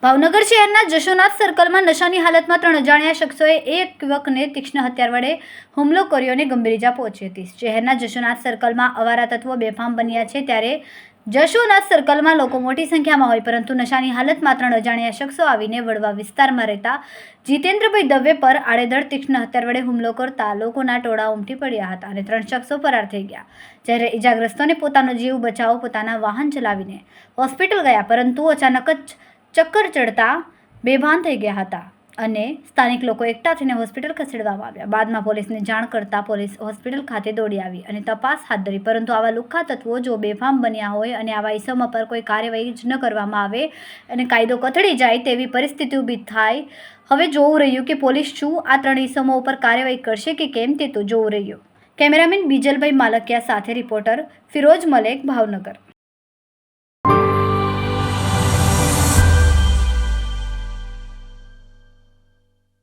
ભાવનગર શહેરના જશોનાથ સર્કલમાં નશાની હાલતમાં 3 અજાણ્યા શખ્સોએ એક યુવકને તીક્ષ્ણ હથિયાર વડે હુમલો કર્યો અને ગંભીર ઇજા પહોંચી હતી। શહેરના જશોનાથ સર્કલમાં અવારા તત્વો બેફામ બન્યા છે, ત્યારે જશોનાથ સર્કલમાં લોકો મોટી સંખ્યામાં હોય, પરંતુ નશાની હાલતમાં 3 અજાણ્યા શખ્સો આવીને વડવા વિસ્તારમાં રહેતા જીતેન્દ્રભાઈ દવે પર આડેધડ તીક્ષ્ણ હથિયાર વડે હુમલો કરતા લોકોના ટોળા ઉમટી પડ્યા હતા અને 3 શખ્સો ફરાર થઈ ગયા, જ્યારે ઇજાગ્રસ્તોને પોતાનો જીવ બચાવવા પોતાના વાહન ચલાવીને હોસ્પિટલ ગયા, પરંતુ અચાનક જ ચક્કર ચડતા બેભાન થઈ ગયા હતા અને સ્થાનિક લોકો એકઠા થઈને હોસ્પિટલ ખસેડવામાં આવ્યા। બાદમાં પોલીસને જાણ કરતા પોલીસ હોસ્પિટલ ખાતે દોડી આવી અને તપાસ હાથ ધરી, પરંતુ આવા લુખ્ખા તત્વો જો બેફામ બન્યા હોય અને આવા ઇસમો પર કોઈ કાર્યવાહી જ ન કરવામાં આવે અને કાયદો કથળી જાય તેવી પરિસ્થિતિ ઊભી થાય। હવે જોવું રહ્યું કે પોલીસ શું આ 3 ઇસમો ઉપર કાર્યવાહી કરશે કે કેમ, તે તો જોવું રહ્યું। કેમેરામેન બીજલભાઈ માલકિયા સાથે રિપોર્ટર ફિરોજ મલેક, ભાવનગર।